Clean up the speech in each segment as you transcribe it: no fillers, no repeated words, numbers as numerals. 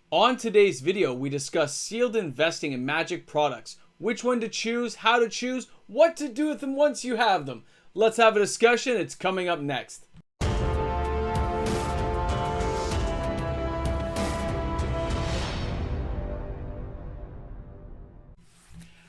On today's video, we discuss sealed investing in Magic products, which one to choose, how to choose, what to do with them once you have them. Let's have a discussion. It's coming up next.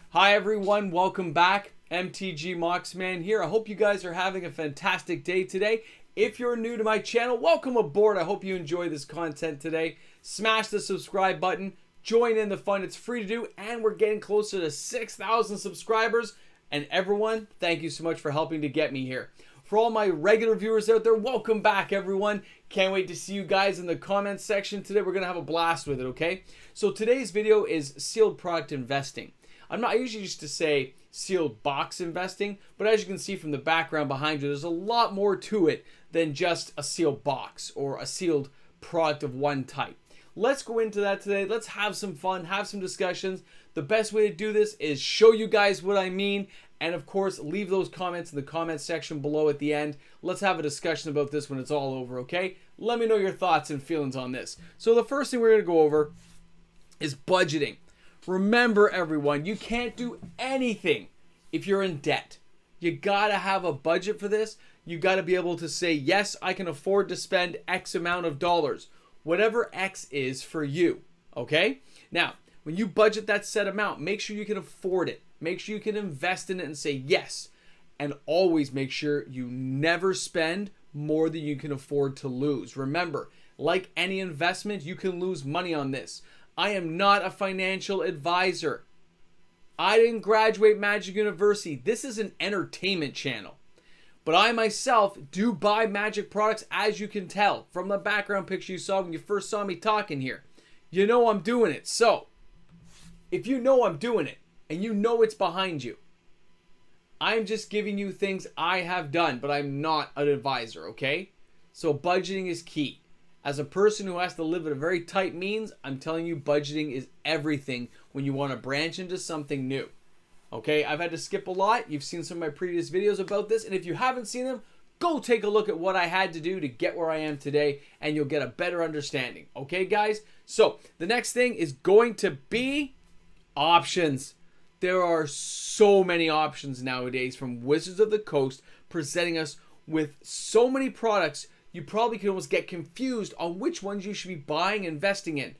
Hi everyone, welcome back. MTG Moxman here. I hope you guys are having a fantastic day today. If you're new to my channel, welcome aboard. I hope you enjoy this content today. Smash the subscribe button. Join in the fun. It's free to do, and we're getting closer to 6,000 subscribers. And everyone, thank you so much for helping to get me here. For all my regular viewers out there, welcome back everyone. Can't wait to see you guys in the comments section today. We're going to have a blast with it, okay? So today's video is sealed product investing. I usually used to say sealed box investing, but as you can see from the background behind you, there's a lot more to it than just a sealed box or a sealed product of one type. Let's go into that today. Let's have some fun, have some discussions. The best way to do this is show you guys what I mean, and of course, leave those comments in the comment section below at the end. Let's have a discussion about this when it's all over, okay? Let me know your thoughts and feelings on this. So the first thing we're going to go over is budgeting. Remember everyone, you can't do anything if you're in debt. You gotta have a budget for this. You gotta be able to say, yes, I can afford to spend X amount of dollars. Whatever X is for you, okay? Now, when you budget that set amount, make sure you can afford it. Make sure you can invest in it and say yes. And always make sure you never spend more than you can afford to lose. Remember, like any investment, you can lose money on this. I am not a financial advisor. I didn't graduate Magic University. This is an entertainment channel. But I myself do buy Magic products, as you can tell from the background picture you saw when you first saw me talking here. You know I'm doing it. So, if you know I'm doing it, and you know it's behind you, I'm just giving you things I have done, but I'm not an advisor, okay? So budgeting is key. As a person who has to live at a very tight means, I'm telling you budgeting is everything when you want to branch into something new. Okay, I've had to skip a lot. You've seen some of my previous videos about this, and if you haven't seen them, go take a look at what I had to do to get where I am today, and you'll get a better understanding. Okay, guys? So, the next thing is going to be options. There are so many options nowadays from Wizards of the Coast presenting us with so many products. You probably can almost get confused on which ones you should be buying and investing in.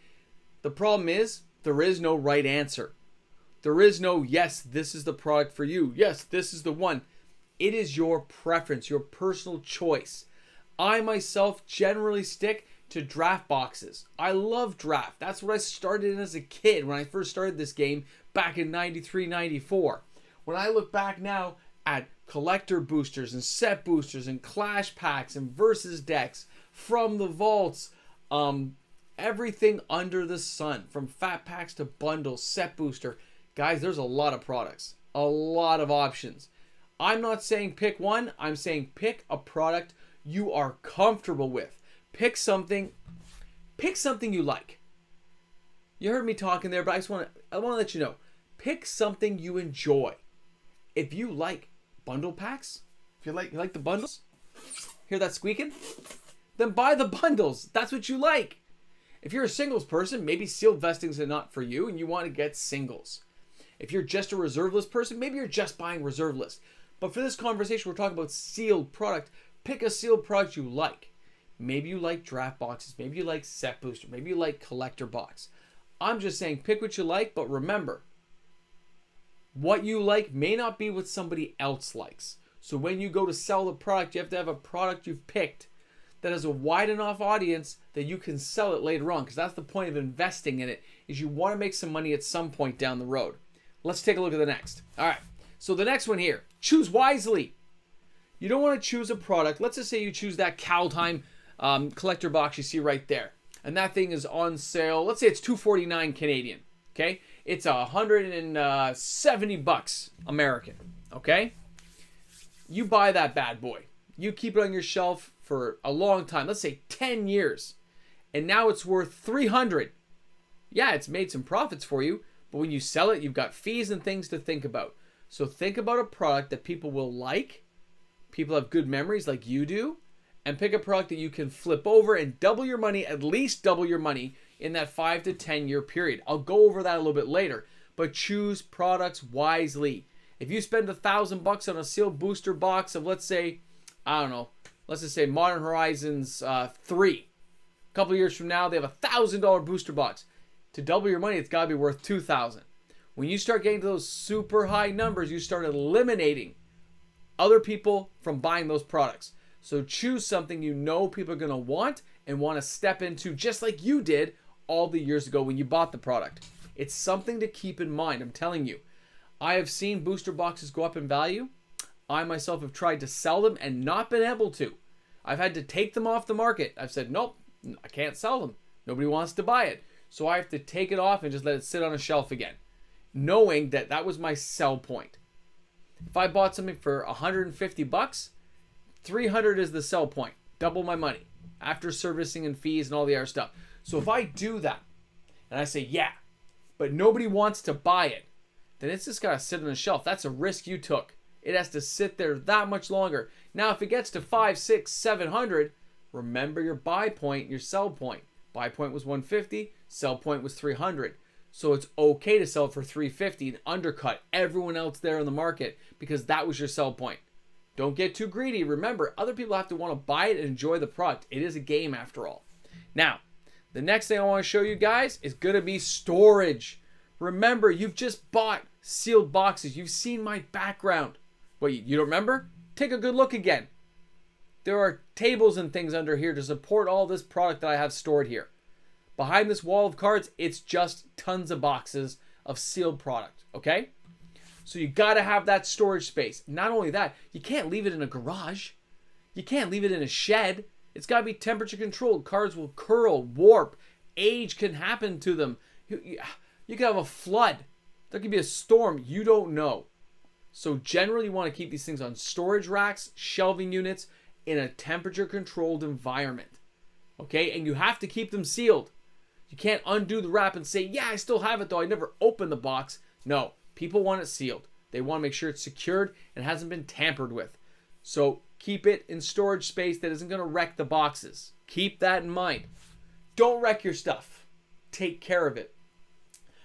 The problem is, there is no right answer. There is no, yes, this is the product for you. Yes, this is the one. It is your preference, your personal choice. I myself generally stick to draft boxes. I love draft. That's what I started in as a kid when I first started this game back in 93, 94. When I look back now at collector boosters and set boosters and clash packs and versus decks from the vaults, everything under the sun, from fat packs to bundles, set booster. Guys, there's a lot of products, a lot of options. I'm not saying pick one. I'm saying pick a product you are comfortable with. Pick something you like. You heard me talking there, but I want to let you know, pick something you enjoy. If you like bundle packs, if you like the bundles, hear that squeaking? Then buy the bundles. That's what you like. If you're a singles person, maybe sealed vestings are not for you and you want to get singles. If you're just a reserve list person, maybe you're just buying reserve list. But for this conversation, we're talking about sealed product. Pick a sealed product you like. Maybe you like draft boxes. Maybe you like set booster. Maybe you like collector box. I'm just saying pick what you like, but remember, what you like may not be what somebody else likes. So when you go to sell the product, you have to have a product you've picked that has a wide enough audience that you can sell it later on. Because that's the point of investing in it, is you want to make some money at some point down the road. Let's take a look at the next. All right, so the next one here, choose wisely. You don't want to choose a product. Let's just say you choose that Kaldheim collector box you see right there. And that thing is on sale. Let's say it's $249 Canadian. Okay, it's $170 American. Okay, you buy that bad boy. You keep it on your shelf for a long time. Let's say 10 years, and now it's worth $300. Yeah, it's made some profits for you, but when you sell it, you've got fees and things to think about. So think about a product that people will like, people have good memories like you do, and pick a product that you can flip over and double your money, at least double your money. in that 5 to 10 year period. I'll go over that a little bit later, but choose products wisely. If you spend $1,000 on a sealed booster box of, let's say, I don't know, let's just say Modern Horizons 3. A couple years from now, they have a $1,000 booster box. To double your money, it's got to be worth $2,000. When you start getting to those super high numbers, you start eliminating other people from buying those products. So choose something you know people are going to want and want to step into, just like you did all the years ago when you bought the product. It's something to keep in mind. I'm telling you, I have seen booster boxes go up in value. I myself have tried to sell them and not been able to. I've had to take them off the market. I've said, nope, I can't sell them. Nobody wants to buy it. So I have to take it off and just let it sit on a shelf again, knowing that that was my sell point. If I bought something for $150, $300 is the sell point. Double my money after servicing and fees and all the other stuff. So if I do that and I say, yeah, but nobody wants to buy it, then it's just got to sit on the shelf. That's a risk you took. It has to sit there that much longer. Now, if it gets to 500, 600, 700, remember your buy point, your sell point. Buy point was 150, sell point was 300. So it's okay to sell it for 350 and undercut everyone else there in the market because that was your sell point. Don't get too greedy. Remember, other people have to want to buy it and enjoy the product. It is a game after all. Now, the next thing I want to show you guys is going to be storage. Remember, you've just bought sealed boxes. You've seen my background. What, you don't remember? Take a good look again. There are tables and things under here to support all this product that I have stored here. Behind this wall of cards, it's just tons of boxes of sealed product, okay? So you got to have that storage space. Not only that, you can't leave it in a garage. You can't leave it in a shed. It's got to be temperature controlled. Cards will curl, warp. Age can happen to them. You could have a flood. There could be a storm. You don't know. So generally, you want to keep these things on storage racks, shelving units, in a temperature controlled environment. Okay? And you have to keep them sealed. You can't undo the wrap and say, yeah, I still have it though. I never opened the box. No. People want it sealed. They want to make sure it's secured and hasn't been tampered with. So keep it in storage space that isn't going to wreck the boxes. Keep that in mind. Don't wreck your stuff. Take care of it.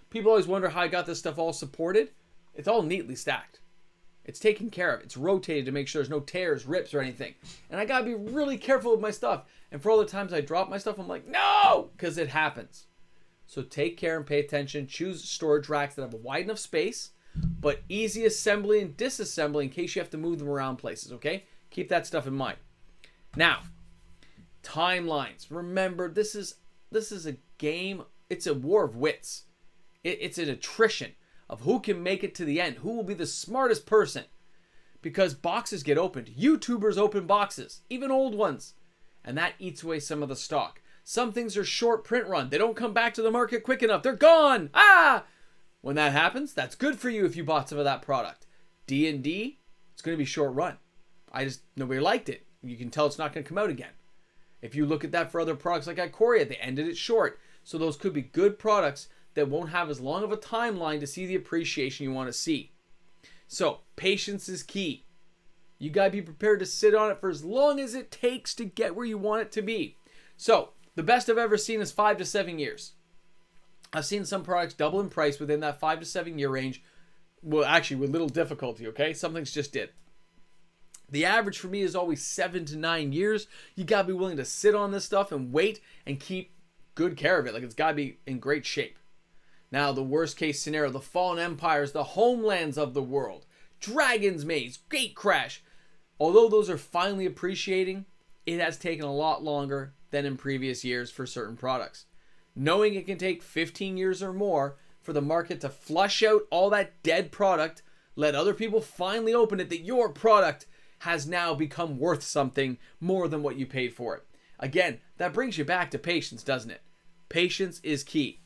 People always wonder how I got this stuff all supported. It's all neatly stacked. It's taken care of. It's rotated to make sure there's no tears, rips, or anything. And I got to be really careful with my stuff. And for all the times I drop my stuff, I'm like, no, because it happens. So take care and pay attention. Choose storage racks that have a wide enough space, but easy assembly and disassembly in case you have to move them around places, okay? Keep that stuff in mind. Now, timelines. Remember, this is a game. It's a war of wits. It's an attrition of who can make it to the end. Who will be the smartest person? Because boxes get opened. YouTubers open boxes, even old ones. And that eats away some of the stock. Some things are short print run. They don't come back to the market quick enough. They're gone. When that happens, that's good for you if you bought some of that product. D&D, it's going to be short run. Nobody liked it. You can tell it's not going to come out again. If you look at that for other products like Ikoria, they ended it short. So those could be good products that won't have as long of a timeline to see the appreciation you want to see. So patience is key. You got to be prepared to sit on it for as long as it takes to get where you want it to be. So the best I've ever seen is 5 to 7 years. I've seen some products double in price within that 5 to 7 year range. Well, actually with little difficulty, okay? Some things just did. The average for me is always 7 to 9 years. You got to be willing to sit on this stuff and wait and keep good care of it. Like, it's got to be in great shape. Now, the worst case scenario, the fallen empires, the homelands of the world, Dragon's Maze, Gatecrash. Although those are finally appreciating, it has taken a lot longer than in previous years for certain products. Knowing it can take 15 years or more for the market to flush out all that dead product, let other people finally open it, that your product has now become worth something more than what you paid for it. Again, that brings you back to patience, doesn't it? Patience is key.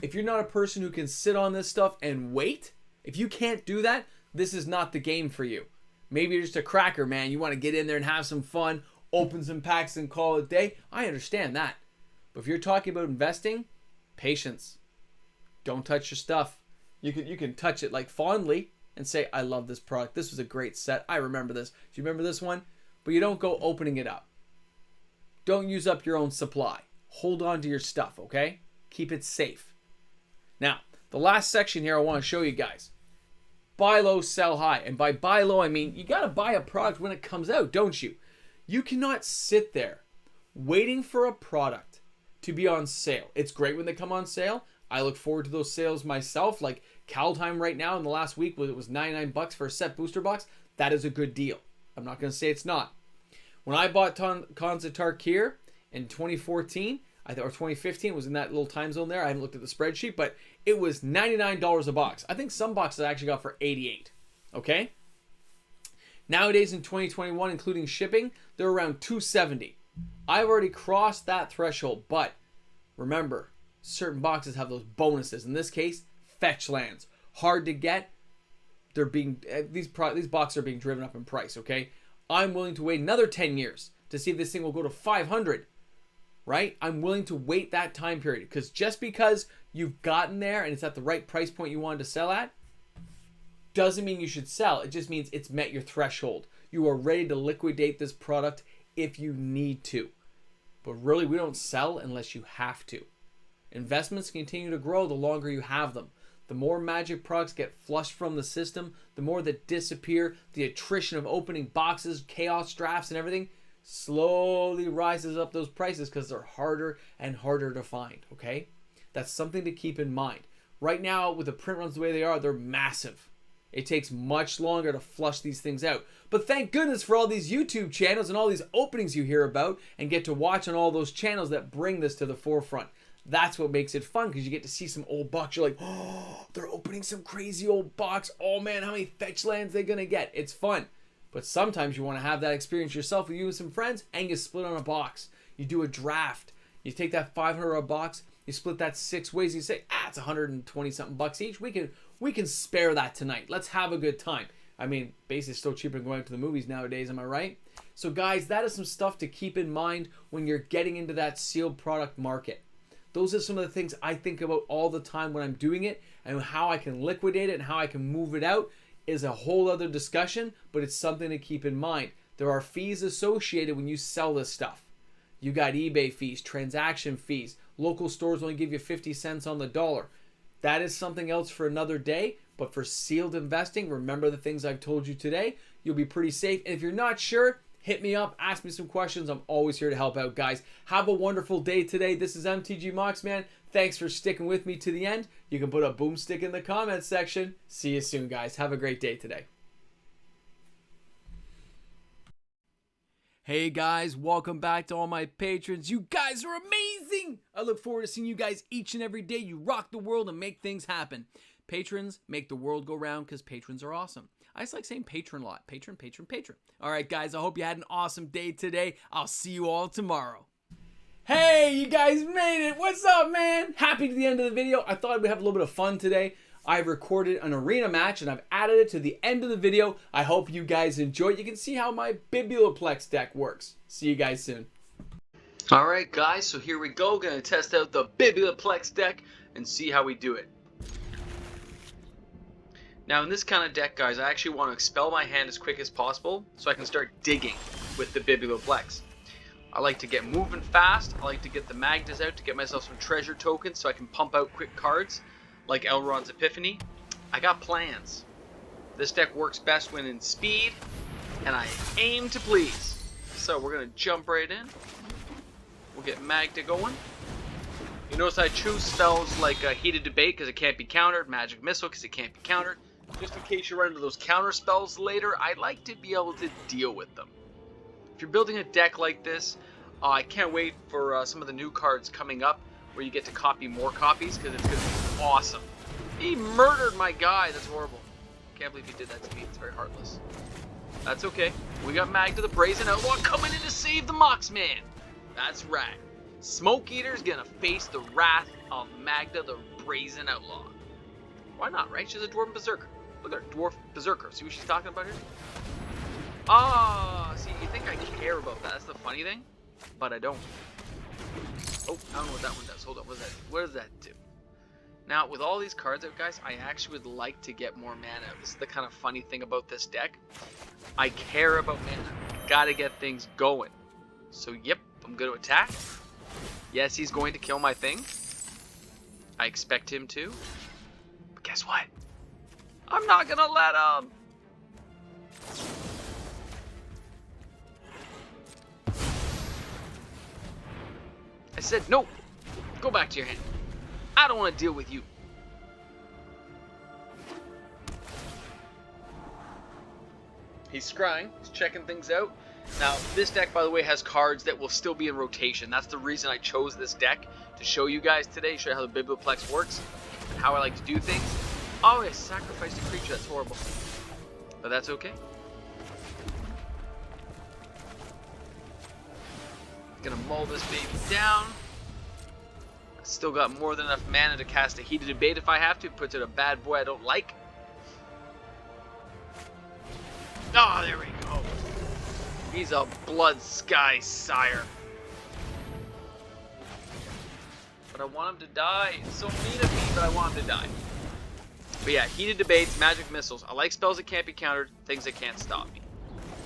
If you're not a person who can sit on this stuff and wait, if you can't do that, this is not the game for you. Maybe you're just a cracker, man. You want to get in there and have some fun, open some packs and call it a day. I understand that. But if you're talking about investing, patience. Don't touch your stuff. You can touch it like fondly and say, I love this product. This was a great set. I remember this. Do you remember this one? But you don't go opening it up. Don't use up your own supply. hold on to your stuff, okay? Keep it safe. Now, the last section here I want to show you guys. Buy low, sell high. And by buy low, I mean you got to buy a product when it comes out, don't you? You cannot sit there waiting for a product to be on sale. It's great when they come on sale. I look forward to those sales myself. Like Kaldheim right now in the last week, it was 99 bucks for a set booster box. That is a good deal. I'm not going to say it's not. When I bought Khans of Tarkir in 2014, or 2015, it was in that little time zone there. I haven't looked at the spreadsheet, but it was $99 a box. I think some boxes I actually got for $88. Okay? Nowadays in 2021, including shipping, they're around $270. I've already crossed that threshold, but remember, certain boxes have those bonuses. In this case, fetch lands. Hard to get. They're being these boxes are being driven up in price, okay? I'm willing to wait another 10 years to see if this thing will go to 500. Right? I'm willing to wait that time period, because just because you've gotten there and it's at the right price point you wanted to sell at doesn't mean you should sell. It just means it's met your threshold. You are ready to liquidate this product if you need to. But really, we don't sell unless you have to. Investments continue to grow the longer you have them. The more Magic products get flushed from the system, the more that disappear, the attrition of opening boxes, chaos drafts and everything slowly rises up those prices because they're harder and harder to find, okay? That's something to keep in mind. Right now, with the print runs the way they are, they're massive. It takes much longer to flush these things out. But thank goodness for all these YouTube channels and all these openings you hear about and get to watch on all those channels that bring this to the forefront. That's what makes it fun, because you get to see some old box. You're like, oh, they're opening some crazy old box. Oh man, how many fetch lands they gonna get? It's fun. But sometimes you want to have that experience yourself with you and some friends, and you split on a box. You do a draft. You take that $500 box, you split that 6 ways. You say, it's 120 something bucks each. We can spare that tonight. Let's have a good time. I mean, basically it's still cheaper than going to the movies nowadays. Am I right? So guys, that is some stuff to keep in mind when you're getting into that sealed product market. Those are some of the things I think about all the time when I'm doing it, and how I can liquidate it and how I can move it out is a whole other discussion, but it's something to keep in mind. There are fees associated when you sell this stuff. You got eBay fees, transaction fees. Local stores only give you 50 cents on the dollar. That is something else for another day, but for sealed investing, remember the things I've told you today. You'll be pretty safe. And if you're not sure, hit me up, ask me some questions. I'm always here to help out, guys. Have a wonderful day today. This is MTG Moxman. Thanks for sticking with me to the end. You can put a boomstick in the comments section. See you soon, guys. Have a great day today. Hey guys, welcome back to all my patrons. You guys are amazing. I look forward to seeing you guys each and every day. You rock the world and make things happen. Patrons make the world go round, because patrons are awesome. I just like saying patron a lot. Patron, patron, patron. All right, guys, I hope you had an awesome day today. I'll see you all tomorrow. Hey, you guys made it. What's up, man? Happy to the end of the video. I thought we'd have a little bit of fun today. I've recorded an arena match and I've added it to the end of the video. I hope you guys enjoy it. You can see how my Bibuloplex deck works. See you guys soon. All right, guys, so here we go. Gonna test out the Bibuloplex deck and see how we do it. Now, in this kind of deck, guys, I actually want to expel my hand as quick as possible so I can start digging with the Bibuloplex. I like to get moving fast. I like to get the Magdas out to get myself some treasure tokens so I can pump out quick cards like Elrond's Epiphany. I got plans. This deck works best when in speed, and I aim to please. So we're going to jump right in. We'll get Magda going. You notice I choose spells like Heated Debate because it can't be countered, Magic Missile because it can't be countered. Just in case you run into those counter spells later, I like to be able to deal with them. If you're building a deck like this, I can't wait for some of the new cards coming up where you get to copy more copies, because it's going to be awesome. He murdered my guy. That's horrible. Can't believe he did that to me. It's very heartless. That's okay. We got Magda the Brazen Outlaw coming in to save the Moxman. That's right. Smoke Eater's going to face the wrath of Magda the Brazen Outlaw. Why not, right? She's a Dwarven Berserker. Look at her, Dwarf Berserker. See what she's talking about here? Ah, see, you think I care about that. That's the funny thing. But I don't. Oh, I don't know what that one does. Hold on, what does that do? Now, with all these cards out, guys, I actually would like to get more mana. This is the kind of funny thing about this deck. I care about mana. Gotta get things going. So, yep, I'm going to attack. Yes, he's going to kill my thing. I expect him to. But guess what? I'm not gonna let him. I said, no. Go back to your hand. I don't want to deal with you. He's scrying. He's checking things out. Now, this deck, by the way, has cards that will still be in rotation. That's the reason I chose this deck, to show you guys today, show you how the Bibuloplex works, and how I like to do things. Oh, I sacrificed a creature. That's horrible. But that's okay. Gonna mull this baby down. Still got more than enough mana to cast a Heated Debate if I have to. Puts out a bad boy I don't like. Oh, there we go. He's a Blood Sky Sire. But I want him to die. It's so mean of me, but I want him to die. But yeah, Heated Debates, Magic Missiles. I like spells that can't be countered, things that can't stop me.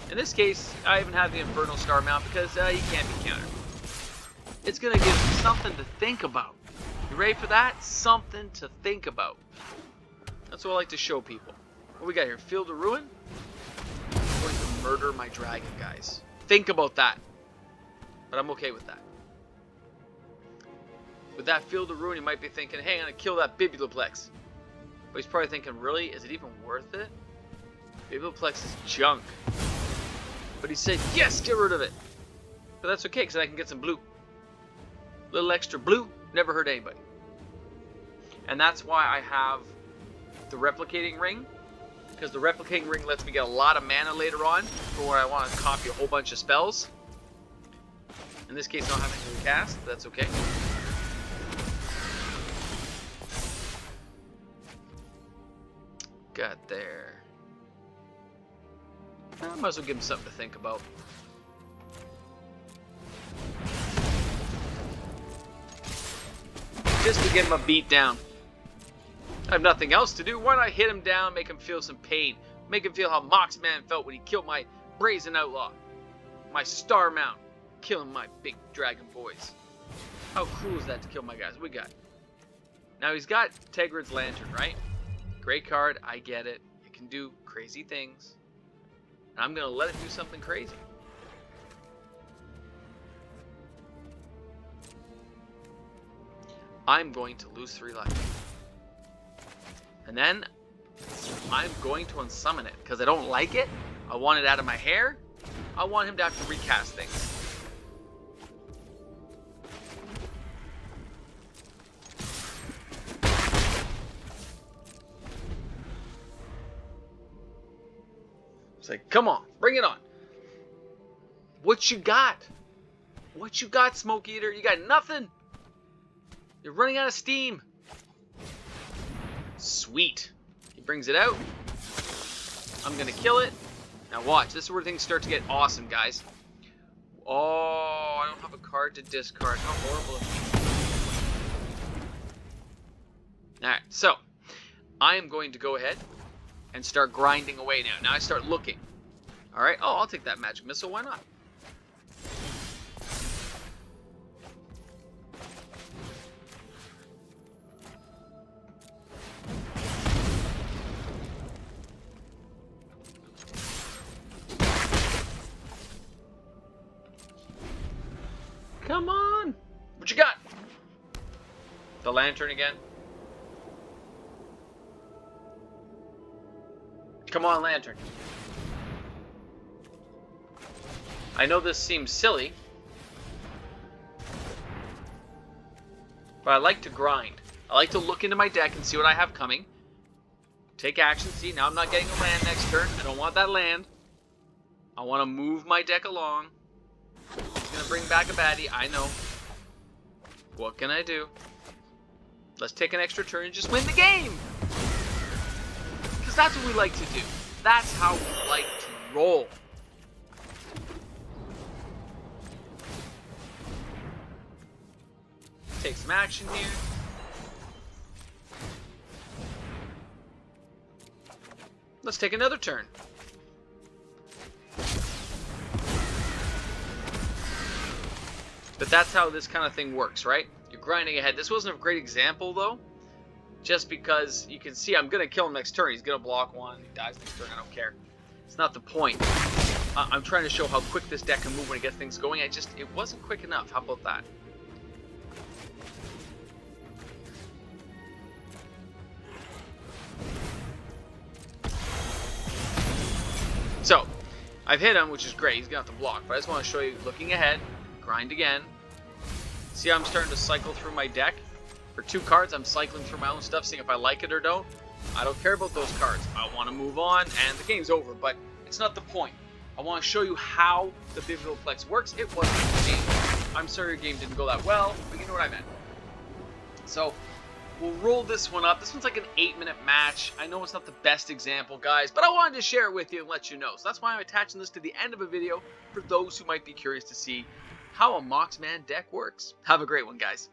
In this case, I even have the Infernal Star mount because he can't be countered. It's going to give you something to think about. You ready for that? Something to think about. That's what I like to show people. What we got here? Field of Ruin? I'm going to murder my dragon, guys. Think about that. But I'm okay with that. With that Field of Ruin, you might be thinking, hey, I'm going to kill that Bibuloplex. But he's probably thinking, really? Is it even worth it? Bibuloplex is junk. But he said, yes, get rid of it. But that's okay, because I can get some blue. A little extra blue, never hurt anybody. And that's why I have the Replicating Ring. Because the Replicating Ring lets me get a lot of mana later on for when I want to copy a whole bunch of spells. In this case, I don't have anything to cast, but that's okay. Got there. I might as well give him something to think about. Just to give him a beat down. I have nothing else to do. Why not hit him down, make him feel some pain? Make him feel how Moxman felt when he killed my Brazen Outlaw. My Star Mount. Killing my big dragon boys. How cool is that to kill my guys? What we got? Now he's got Tegrid's Lantern, right? Great card, I get it. It can do crazy things. And I'm going to let it do something crazy. I'm going to lose 3 life. And then I'm going to unsummon it because I don't like it. I want it out of my hair. I want him to have to recast things. It's like, come on, bring it on. What you got? What you got, Smoke Eater? You got nothing. You're running out of steam. Sweet. He brings it out. I'm going to kill it. Now watch. This is where things start to get awesome, guys. Oh, I don't have a card to discard. How horrible of me. Alright, so I am going to go ahead and start grinding away now. Now I start looking. Alright, oh, I'll take that Magic Missile. Why not? Come on! What you got? The Lantern again? Come on, Lantern. I know this seems silly, but I like to grind. I like to look into my deck and see what I have coming. Take action. See, now I'm not getting a land next turn. I don't want that land. I want to move my deck along. He's going to bring back a baddie. I know. What can I do? Let's take an extra turn and just win the game. Because that's what we like to do. That's how we like to roll. Take some action here. Let's take another turn. But that's how this kind of thing works, right? You're grinding ahead. This wasn't a great example, though, just because you can see I'm going to kill him next turn. He's going to block one. He dies next turn. I don't care. It's not the point. I'm trying to show how quick this deck can move when it gets things going. It wasn't quick enough. How about that? So, I've hit him, which is great. He's going to have to block. But I just want to show you, looking ahead, grind again. See how I'm starting to cycle through my deck? For 2 cards, I'm cycling through my own stuff, seeing if I like it or don't. I don't care about those cards. I want to move on, and the game's over. But it's not the point. I want to show you how the Bibuloplex works. It wasn't the game. I'm sorry your game didn't go that well, but you know what I meant. So, we'll roll this one up. This one's like an 8-minute match. I know it's not the best example, guys, but I wanted to share it with you and let you know. So that's why I'm attaching this to the end of a video for those who might be curious to see how a Moxman deck works. Have a great one, guys.